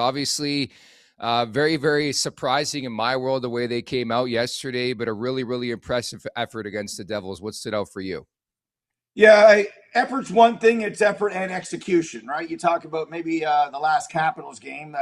Obviously, very, very surprising in my world the way they came out yesterday, but a really, really impressive effort against the Devils. What stood out for you? Yeah, effort's one thing. It's effort and execution, right? You talk about maybe the last Capitals game.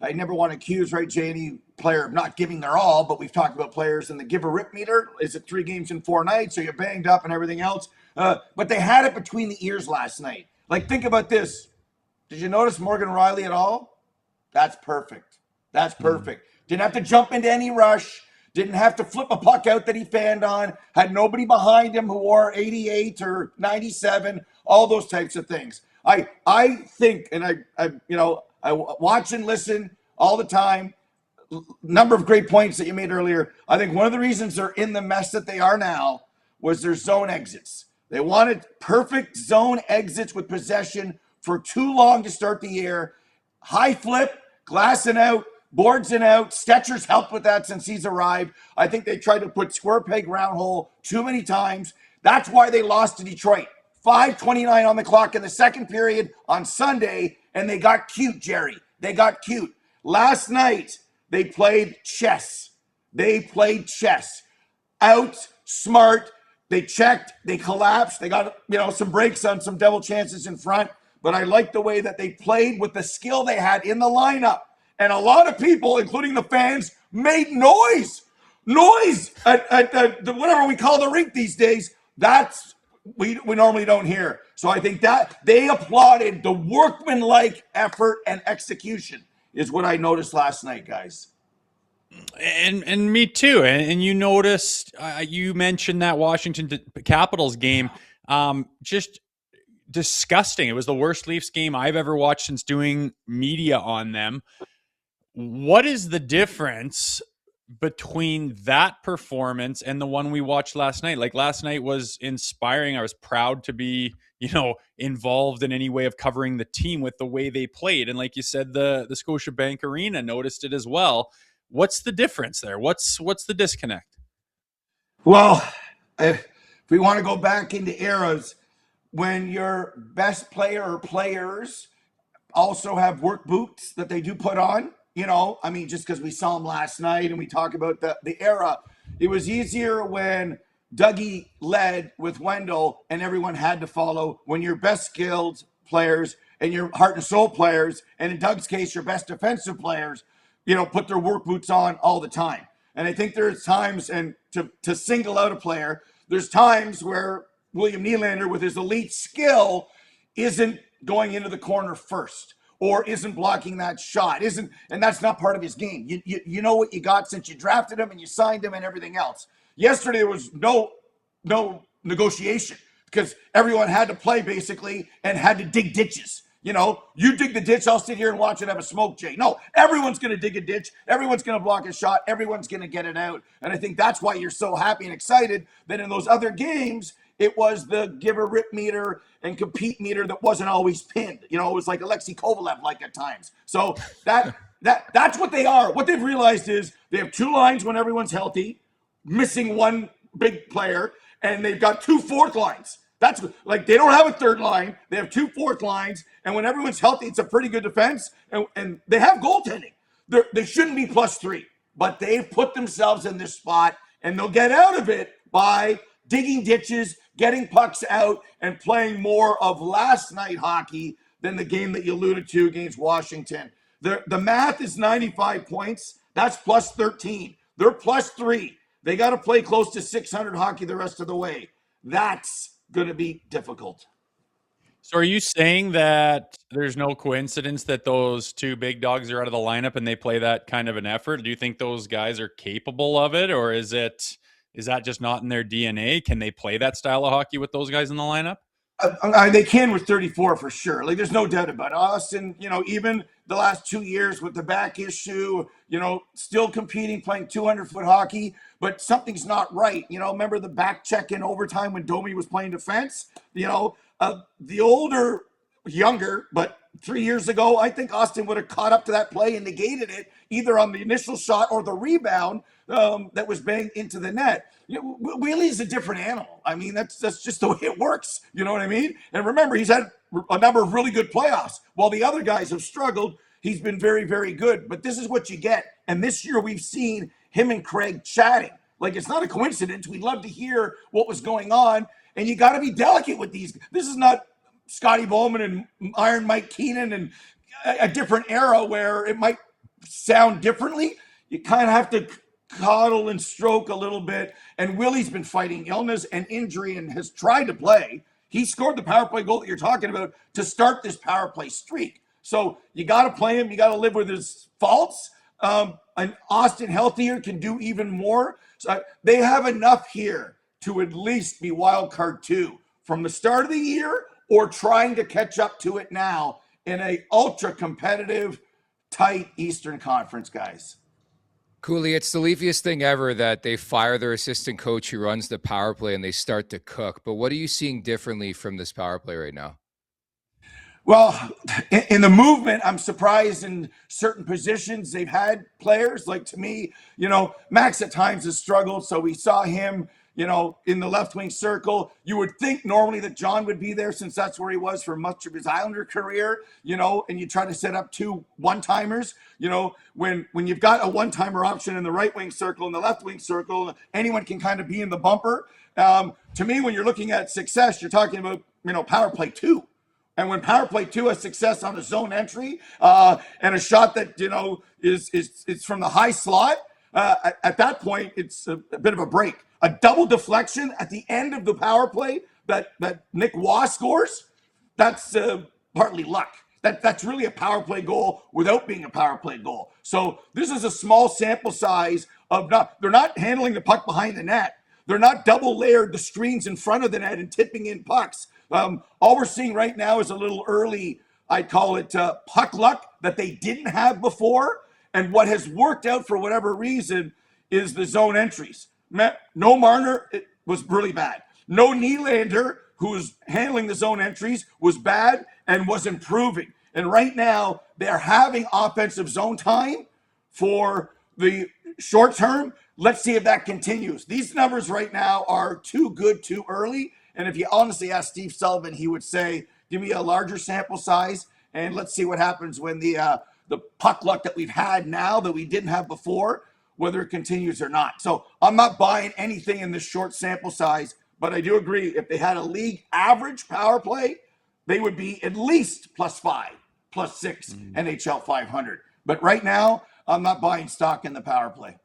I never want to accuse, right, Jay, any player of not giving their all, but we've talked about players in the give-a-rip meter. Is it 3 games in 4 nights? So you're banged up and everything else. But they had it between the ears last night. Like, think about this. Did you notice Morgan Riley at all? That's perfect. That's perfect. Didn't have to jump into any rush. Didn't have to flip a puck out that he fanned on. Had nobody behind him who wore 88 or 97. All those types of things. I think, and I watch and listen all the time. Number of great points that you made earlier. I think one of the reasons they're in the mess that they are now was their zone exits. They wanted perfect zone exits with possession for too long to start the year. High flip, glassing out, boards and out. Stetcher's helped with that since he's arrived. I think they tried to put square peg round hole too many times. That's why they lost to Detroit. 5:29 on the clock in the second period on Sunday, and they got cute, Jerry. They got cute. Last night, they played chess. Out, smart. They checked. They collapsed. They got, some breaks on some Devil chances in front. But I like the way that they played with the skill they had in the lineup. And a lot of people, including the fans, made noise at whatever we call the rink these days. That's we normally don't hear. So I think that they applauded the workmanlike effort and execution is what I noticed last night, guys. And me too. And you noticed, you mentioned that Washington Capitals game, just disgusting. It was the worst Leafs game I've ever watched since doing media on them. What is the difference between that performance and the one we watched last night? Like, last night was inspiring. I was proud to be, involved in any way of covering the team with the way they played. And like you said, the Scotiabank Arena noticed it as well. What's the difference there? What's the disconnect? Well, if we want to go back into eras when your best player or players also have work boots that they do put on, just because we saw them last night and we talk about the era, it was easier when Dougie led with Wendel and everyone had to follow. When your best skilled players and your heart and soul players, and in Doug's case, your best defensive players, put their work boots on all the time. And I think there's times, and to single out a player, there's times where William Nylander with his elite skill isn't going into the corner first or isn't blocking that shot, and that's not part of his game. You know what you got since you drafted him and you signed him and everything else. Yesterday, there was no negotiation because everyone had to play basically and had to dig ditches. You dig the ditch, I'll sit here and watch it have a smoke, Jay. No, everyone's going to dig a ditch. Everyone's going to block a shot. Everyone's going to get it out. And I think that's why you're so happy and excited that in those other games, it was the give a rip meter and compete meter that wasn't always pinned. It was like Alexei Kovalev like at times. So that's what they are. What they've realized is they have 2 lines when everyone's healthy, missing one big player, and they've got 2 fourth lines. That's like they don't have a third line. They have 2 fourth lines. And when everyone's healthy, it's a pretty good defense. And they have goaltending. They shouldn't be +3. But they've put themselves in this spot, and they'll get out of it by digging ditches, getting pucks out, and playing more of last night hockey than the game that you alluded to against Washington. The math is 95 points. That's +13. They're +3. They got to play close to 600 hockey the rest of the way. That's going to be difficult. So are you saying that there's no coincidence that those 2 big dogs are out of the lineup and they play that kind of an effort? Do you think those guys are capable of it, or is that just not in their DNA? Can they play that style of hockey with those guys in the lineup? They can with 34 for sure. Like, there's no doubt about it. Austin, even the last 2 years with the back issue, still competing, playing 200-foot hockey, but something's not right. Remember the back check in overtime when Domi was playing defense? The older, younger, but 3 years ago, I think Austin would have caught up to that play and negated it either on the initial shot or the rebound that was banged into the net. Wheelie's a different animal. I mean, that's just the way it works. You know what I mean? And remember, he's had a number of really good playoffs while the other guys have struggled. he's been very, very good. But this is what you get. And this year we've seen him and Craig chatting. Like, it's not a coincidence. We'd love to hear what was going on. And you got to be delicate with these. This is not Scotty Bowman and Iron Mike Keenan and a different era where it might sound differently. You kind of have to coddle and stroke a little bit. And Willie's been fighting illness and injury and has tried to play. He scored the power play goal that you're talking about to start this power play streak. So you got to play him. You got to live with his faults. And Auston healthier can do even more. So they have enough here to at least be wild card 2 from the start of the year, or trying to catch up to it now in a ultra competitive, tight Eastern Conference, guys. Kouleas, it's the Leafiest thing ever that they fire their assistant coach who runs the power play and they start to cook. But what are you seeing differently from this power play right now? Well, in the movement, I'm surprised in certain positions they've had players. Like, to me, Max at times has struggled. So we saw him, in the left wing circle. You would think normally that John would be there, since that's where he was for much of his Islander career, and you try to set up 2 one-timers. When you've got a one-timer option in the right wing circle and the left wing circle, anyone can kind of be in the bumper. To me, when you're looking at success, you're talking about, power play 2. And when power play 2 has success on a zone entry and a shot that, is from the high slot, at that point, it's a bit of a break. A double deflection at the end of the power play that Nick Waugh scores, that's partly luck. That's really a power play goal without being a power play goal. So this is a small sample size of they're not handling the puck behind the net. They're not double layered the screens in front of the net and tipping in pucks. All we're seeing right now is a little early, I'd call it puck luck that they didn't have before. And what has worked out for whatever reason is the zone entries. No Marner, it was really bad. No Nylander, who was handling the zone entries, was bad and was improving. And right now, they're having offensive zone time for the short term. Let's see if that continues. These numbers right now are too good too early. And if you honestly ask Steve Sullivan, he would say, give me a larger sample size, and let's see what happens when the puck luck that we've had now that we didn't have before, whether it continues or not. So I'm not buying anything in this short sample size, but I do agree, if they had a league average power play, they would be at least +5, +6 NHL 500. But right now, I'm not buying stock in the power play.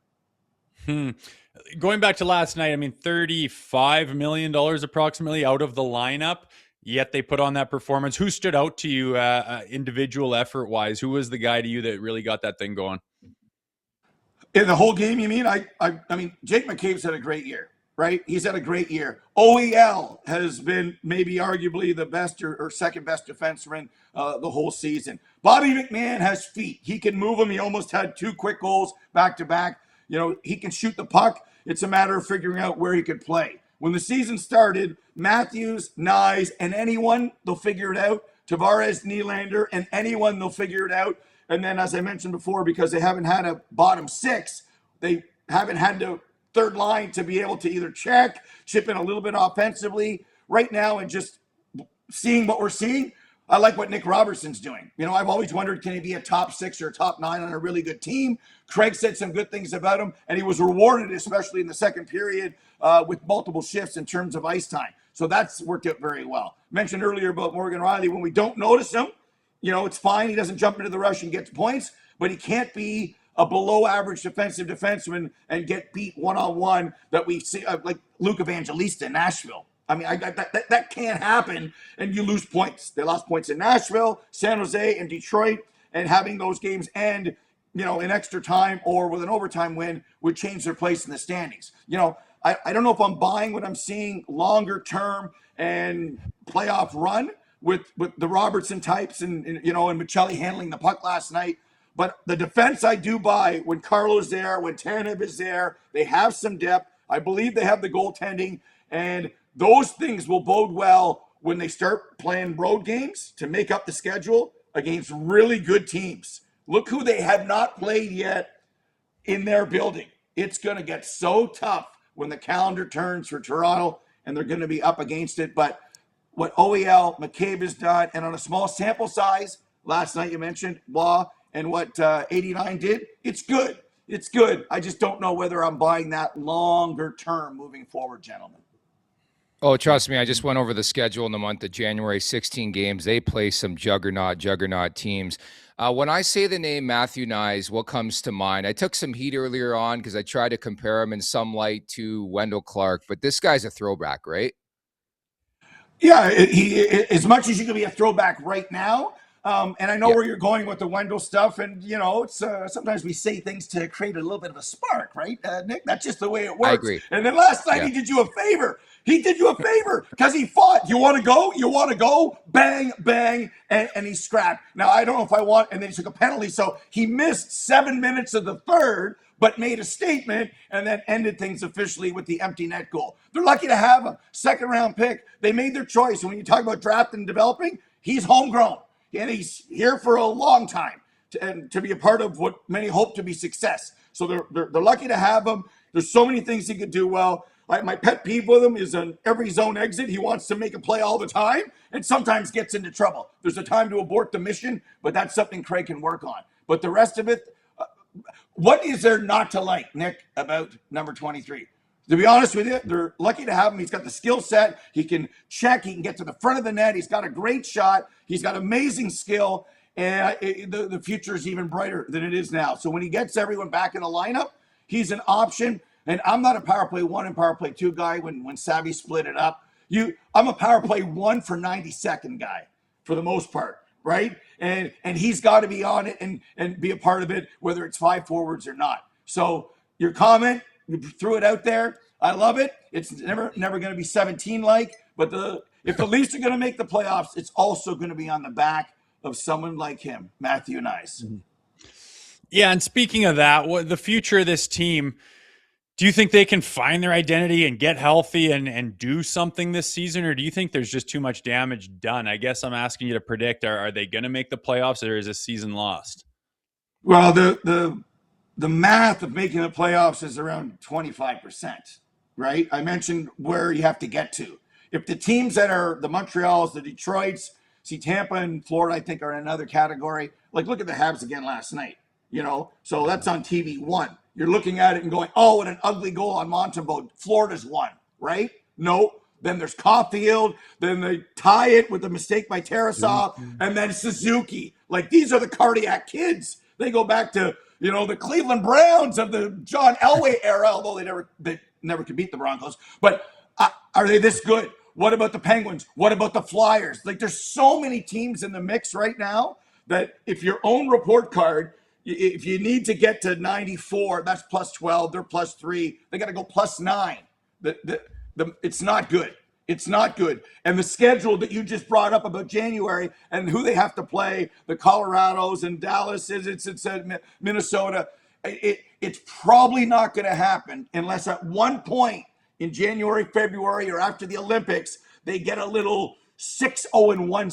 Going back to last night, $35 million approximately out of the lineup, yet they put on that performance. Who stood out to you individual effort-wise? Who was the guy to you that really got that thing going? In the whole game, you mean? I mean, Jake McCabe's had a great year, right? He's had a great year. OEL has been maybe arguably the best or second best defenseman the whole season. Bobby McMahon has feet. He can move them. He almost had 2 quick goals back-to-back. He can shoot the puck. It's a matter of figuring out where he could play. When the season started, Matthews, Knies, and anyone, they'll figure it out. Tavares, Nylander, and anyone, they'll figure it out. And then, as I mentioned before, because they haven't had a bottom 6, they haven't had the third line to be able to either chip in a little bit offensively. Right now, and just seeing what we're seeing, I like what Nick Robertson's doing. I've always wondered, can he be a top 6 or a top 9 on a really good team? Craig said some good things about him, and he was rewarded, especially in the second period, with multiple shifts in terms of ice time. So that's worked out very well. Mentioned earlier about Morgan Rielly, when we don't notice him, it's fine. He doesn't jump into the rush and gets points, but he can't be a below average defensive defenseman and get beat one-on-one that we see, like Luke Evangelista in Nashville. That can't happen, and you lose points. They lost points in Nashville, San Jose, and Detroit, and having those games end, in extra time or with an overtime win would change their place in the standings. I don't know if I'm buying what I'm seeing longer term and playoff run with the Robertson types and Michelli handling the puck last night. But the defense I do buy when Carlo's there, when Tanev is there. They have some depth. I believe they have the goaltending, and those things will bode well when they start playing road games to make up the schedule against really good teams. Look who they have not played yet in their building. It's going to get so tough when the calendar turns for Toronto, and they're going to be up against it. But what OEL, McCabe has done, and on a small sample size, last night you mentioned Waugh and what 89 did, it's good. It's good. I just don't know whether I'm buying that longer term moving forward, gentlemen. Oh, trust me, I just went over the schedule in the month of January, 16 games. They play some juggernaut teams. When I say the name Matthew Knies, what comes to mind? I took some heat earlier on because I tried to compare him in some light to Wendel Clark, but this guy's a throwback, right? Yeah, he as much as you can be a throwback right now. And I know where you're going with the Wendel stuff, and it's sometimes we say things to create a little bit of a spark, right, Nick? That's just the way it works. I agree. And then last night he did you a favor. He did you a favor because he fought. You want to go? You want to go? Bang, bang, and he scrapped. Now I don't know if I want, and then he took a penalty, so he missed 7 minutes of the third, but made a statement and then ended things officially with the empty net goal. They're lucky to have him. Second round pick. They made their choice. And when you talk about drafting and developing, he's homegrown. And he's here for a long time to be a part of what many hope to be success. So they're lucky to have him. There's so many things he could do well. My pet peeve with him is on every zone exit, he wants to make a play all the time and sometimes gets into trouble. There's a time to abort the mission, but that's something Craig can work on. But the rest of it, what is there not to like, Nick, about number 23? To be honest with you, they're lucky to have him. He's got the skill set. He can check. He can get to the front of the net. He's got a great shot. He's got amazing skill. And the future is even brighter than it is now. So when he gets everyone back in the lineup, he's an option. And I'm not a power play 1 and power play 2 guy when Savvy split it up. I'm a power play 1 for 92nd guy for the most part, right? And he's got to be on it and be a part of it, whether it's 5 forwards or not. So your comment, you threw it out there. I love it. It's never going to be 17 like, but if the Leafs are going to make the playoffs, it's also going to be on the back of someone like him, Matthew Knies. Yeah, and speaking of that, what the future of this team, do you think they can find their identity and get healthy and do something this season, or do you think there's just too much damage done? I guess I'm asking you to predict, are they going to make the playoffs, or is this season lost? Well, the math of making the playoffs is around 25%, right? I mentioned where you have to get to. If the teams that are the Montreals, the Detroits, see Tampa and Florida, I think are in another category. Like look at the Habs again last night, so that's on TV 1. You're looking at it and going, oh, what an ugly goal on Montembeault. Florida's won, right? No. Then there's Caulfield. Then they tie it with a mistake by Tarasov. And then Suzuki. Like, these are the cardiac kids. They go back to, the Cleveland Browns of the John Elway era, although they never could beat the Broncos. But are they this good? What about the Penguins? What about the Flyers? Like, there's so many teams in the mix right now that if your own report card, if you need to get to 94, that's plus 12. They're plus 3. They got to go plus 9. It's not good. It's not good. And the schedule that you just brought up about January and who they have to play, the Colorados and Dallas, it's Minnesota, it's probably not going to happen unless at one point in January, February, or after the Olympics, they get a little 6-0-1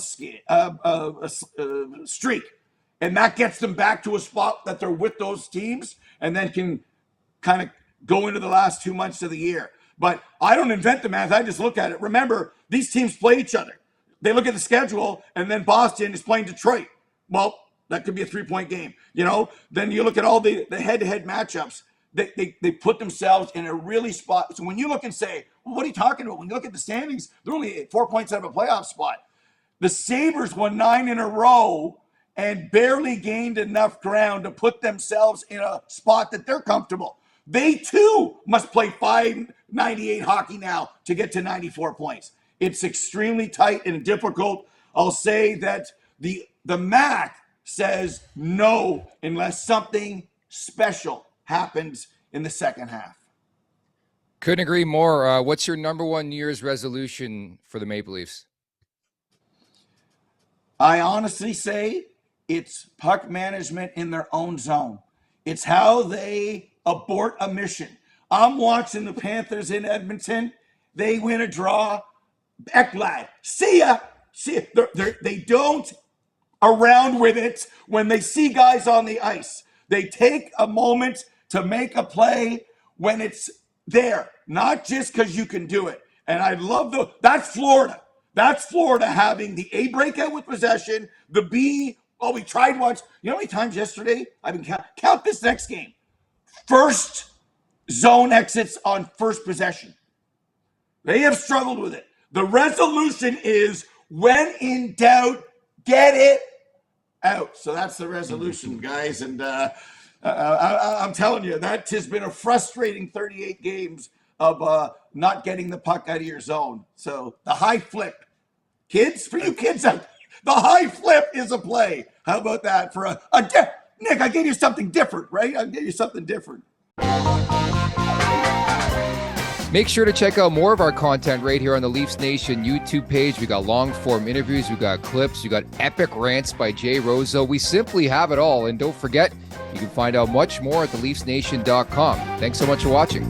streak. And that gets them back to a spot that they're with those teams and then can kind of go into the last 2 months of the year. But I don't invent the math. I just look at it. Remember, these teams play each other. They look at the schedule, and then Boston is playing Detroit. Well, that could be a 3-point game. Then you look at all the head-to-head matchups. They put themselves in a really spot. So when you look and say, well, what are you talking about? When you look at the standings, they're only 4 points out of a playoff spot. The Sabres won 9 in a row and barely gained enough ground to put themselves in a spot that they're comfortable. They, too, must play 598 hockey now to get to 94 points. It's extremely tight and difficult. I'll say that the math says no unless something special happens in the second half. Couldn't agree more. What's your number one New Year's resolution for the Maple Leafs? I honestly say it's puck management in their own zone. It's how they abort a mission. I'm watching the Panthers in Edmonton. They win a draw. Ekblad, see ya. They don't around with it when they see guys on the ice. They take a moment to make a play when it's there, not just because you can do it. And I love that's Florida. That's Florida having the A breakout with possession, the B Oh, we tried once. You know how many times yesterday I've been count this next game. First zone exits on first possession. They have struggled with it. The resolution is, when in doubt, get it out. So that's the resolution, guys. And I'm telling you, that has been a frustrating 38 games of not getting the puck out of your zone. So the high flip, kids, for you kids out there, the high flip is a play. How about that for Nick, I gave you something different, right? I gave you something different. Make sure to check out more of our content right here on the Leafs Nation YouTube page. We got long-form interviews, we got clips, we got epic rants by Jay Rosehill. We simply have it all. And don't forget, you can find out much more at theleafsnation.com. Thanks so much for watching.